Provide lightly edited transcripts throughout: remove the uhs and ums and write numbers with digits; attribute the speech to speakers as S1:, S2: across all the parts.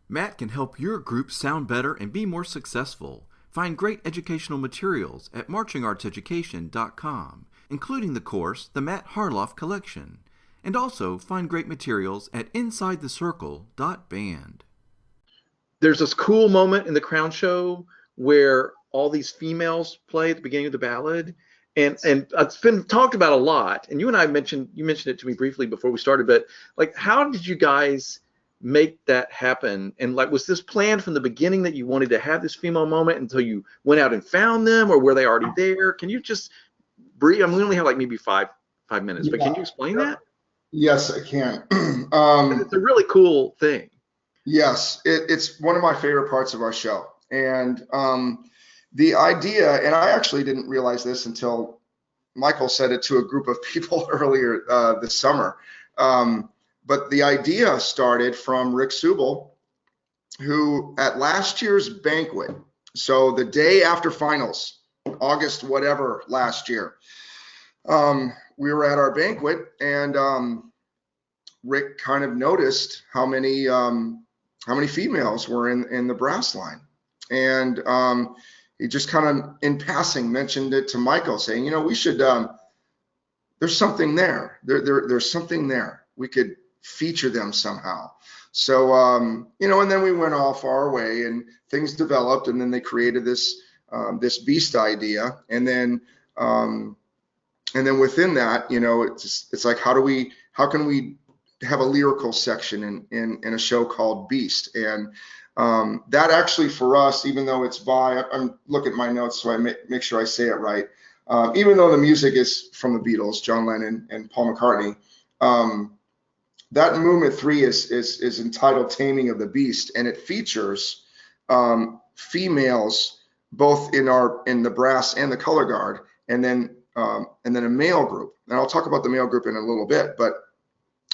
S1: Matt can help your group sound better and be more successful. Find great educational materials at marchingartseducation.com, including the course, The Matt Harloff Collection. And also find great materials at insidethecircle.band. There's this cool moment in the Crown Show where all these females play at the beginning of the ballad. And it's been talked about a lot. And you and I mentioned it to me briefly before we started, but like, how did you guys make that happen? And like, was this planned from the beginning that you wanted to have this female moment until you went out and found them, or were they already there? Can you just brief? I mean, we only have like maybe five minutes, but can you explain that?
S2: Yes, I can.
S1: It's a really cool thing.
S2: Yes, it's one of my favorite parts of our show. And the idea, and I actually didn't realize this until Michael said it to a group of people earlier this summer. But the idea started from Rick Subel, who at last year's banquet, so the day after finals, August whatever last year, we were at our banquet, and Rick kind of noticed how many females were in the brass line, and he just kind of in passing mentioned it to Michael, saying, you know, we should, there's something there. There's something there. We could feature them somehow. So, you know, and then we went off our way and things developed, and then they created this beast idea. And then within that, you know, it's like, how can we have a lyrical section in a show called Beast? And that actually for us, even though it's I'm looking at my notes so I make sure I say it right. Even though the music is from the Beatles, John Lennon and Paul McCartney, that movement 3 is entitled Taming of the Beast, and it features females both in the brass and the color guard, and then a male group. And I'll talk about the male group in a little bit, but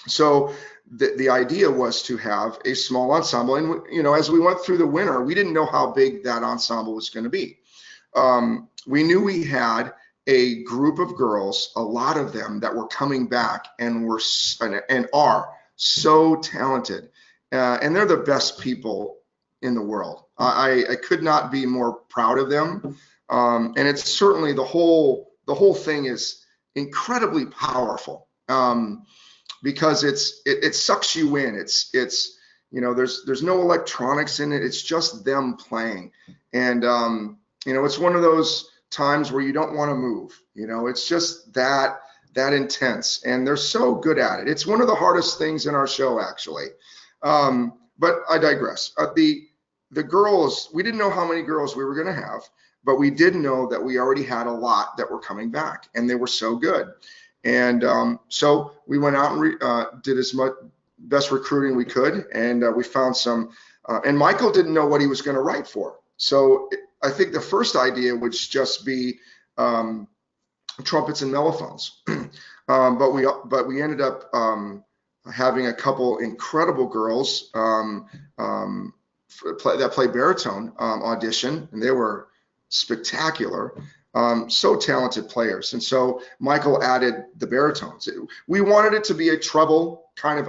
S2: so the idea was to have a small ensemble. And, you know, as we went through the winter, we didn't know how big that ensemble was going to be. We knew we had a group of girls, a lot of them that were coming back and are so talented. And they're the best people in the world. I could not be more proud of them. And it's certainly the whole thing is incredibly powerful. Because it sucks you in. It's you know, there's no electronics in it. It's just them playing, and you know, it's one of those times where you don't want to move. You know, it's just that intense, and they're so good at it. It's one of the hardest things in our show, actually. But I digress. The girls, we didn't know how many girls we were going to have, but we did know that we already had a lot that were coming back, and they were so good. And so we went out and did as much best recruiting we could, and we found some. And Michael didn't know what he was going to write for. So I think the first idea would just be trumpets and mellophones. But we ended up having a couple incredible girls that play baritone audition, and they were spectacular. So talented players. And so Michael added the baritones. We wanted it to be a treble kind of,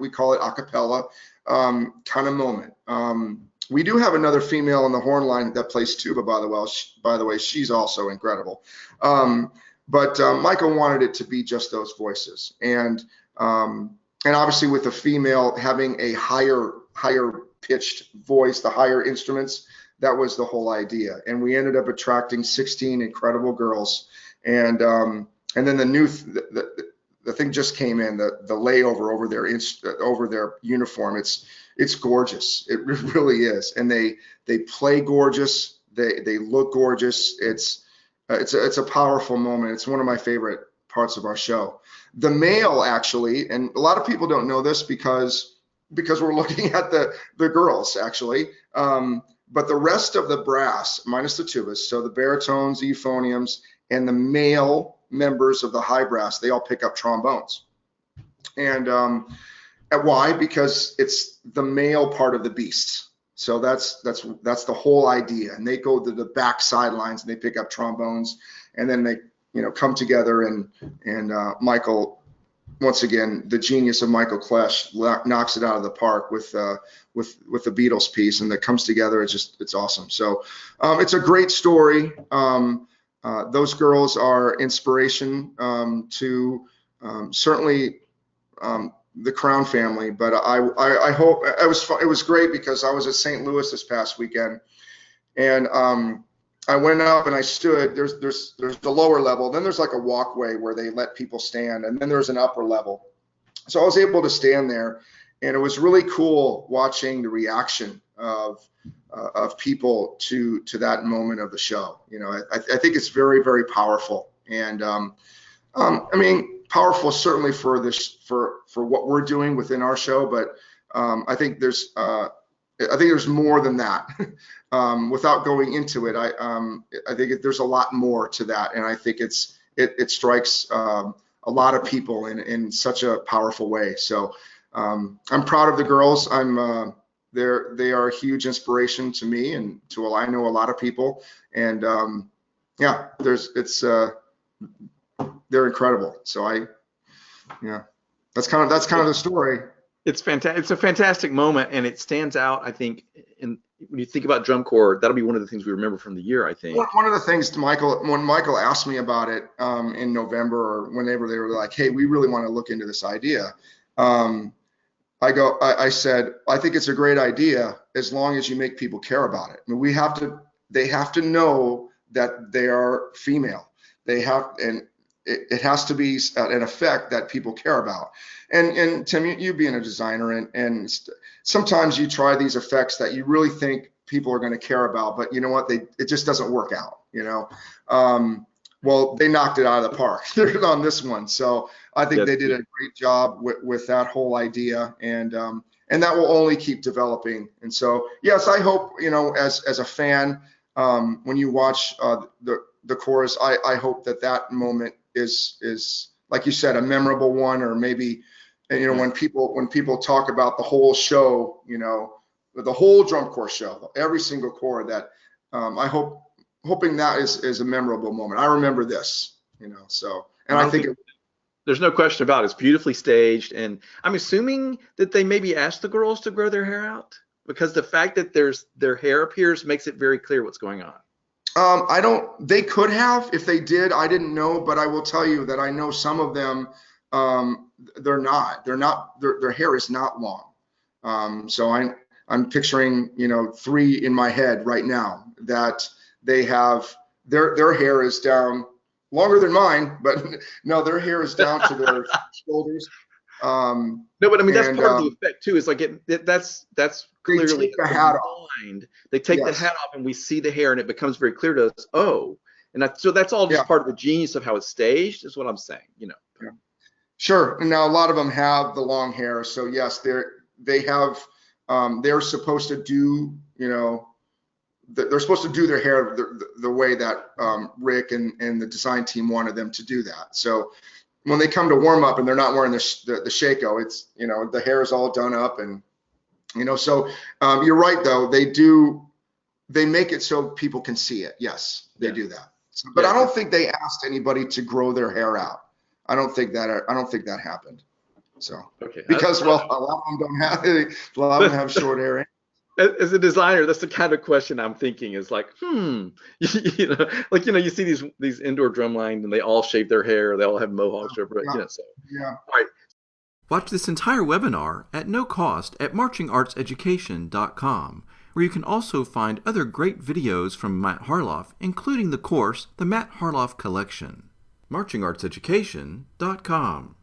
S2: we call it a cappella kind of moment. We do have another female in the Hornline that plays tuba, by the way, she's also incredible. But Michael wanted it to be just those voices. And obviously with the female having a higher pitched voice, the higher instruments, that was the whole idea. And we ended up attracting 16 incredible girls. And then the thing just came in, the layover over their uniform. It's gorgeous. It really is. And they play gorgeous. They look gorgeous. It's a powerful moment. It's one of my favorite parts of our show. The male, actually, and a lot of people don't know this because we're looking at the girls, actually. But the rest of the brass, minus the tubas, so the baritones, the euphoniums, and the male members of the high brass, they all pick up trombones. And why? Because it's the male part of the beasts. So that's the whole idea. And they go to the back sidelines and they pick up trombones, and then they come together, and Michael once again, the genius of Michael Klesch knocks it out of the park with the Beatles piece, and that comes together. It's awesome. So it's a great story. Those girls are inspiration to certainly the Crown family, but I hope it was great because I was at St. Louis this past weekend, and I went up and I stood. There's the lower level, then there's like a walkway where they let people stand, and then there's an upper level. So I was able to stand there, and it was really cool watching the reaction of people to that moment of the show. You know, I think it's very, very powerful, and I mean, powerful certainly for what we're doing within our show, but I think there's more than that. Without going into it, I think there's a lot more to that, and I think it strikes a lot of people in such a powerful way. So I'm proud of the girls. They are a huge inspiration to me and to I know a lot of people, and yeah, they're incredible. So that's kind of the story.
S1: It's fantastic. It's a fantastic moment, and it stands out, I think, when you think about drum corps, that'll be one of the things we remember from the year, I think.
S2: One of the things when Michael asked me about it in November, or whenever they were like, hey, we really want to look into this idea. I said, I think it's a great idea as long as you make people care about it. I mean, they have to know that they are female. And it has to be an effect that people care about. And Tim, you being a designer, and sometimes you try these effects that you really think people are going to care about, but you know what? It just doesn't work out. You know, well, they knocked it out of the park on this one. So I think they did a great job with that whole idea, and that will only keep developing. And so, yes, I hope, you know, as a fan, when you watch the chorus, I hope that moment is like you said, a memorable one, or maybe, you know, when people talk about the whole show, you know, the whole drum corps show, every single corps, that hoping that is a memorable moment. I remember this, you know, so, and I think
S1: there's no question about it. It's beautifully staged, and I'm assuming that they maybe asked the girls to grow their hair out, because the fact that their hair appears makes it very clear what's going on.
S2: They could have. If they did, I didn't know, but I will tell you that I know some of them, their hair is not long. So I'm picturing, you know, 3 in my head right now that they have, their hair is down longer than mine, but no, their hair is down to their shoulders.
S1: No, but I mean, that's part of the effect too. Is like that's clearly
S2: they take the hat off.
S1: They take the hat off, and we see the hair, and it becomes very clear to us. Oh, and so that's all just part of the genius of how it's staged, is what I'm saying. You know.
S2: Yeah. Sure. And now a lot of them have the long hair, so yes, they're supposed to do, you know, they're supposed to do their hair the way that Rick and the design team wanted them to do that. So when they come to warm up and they're not wearing the Shako, it's, you know, the hair is all done up, and, you know, so you're right though. They make it so people can see it. Yes, they do that. So, but I don't think they asked anybody to grow their hair out. I don't think that happened. So, because a lot of them don't have, a lot of them have short hair.
S1: As a designer, that's the kind of question I'm thinking, is like, you know, like, you know, you see these indoor drum lines, and they all shave their hair, they all have mohawks, or you know, so.
S2: Yeah.
S1: All right. Watch this entire webinar at no cost at marchingartseducation.com, where you can also find other great videos from Matt Harloff, including the course, The Matt Harloff Collection. marchingartseducation.com.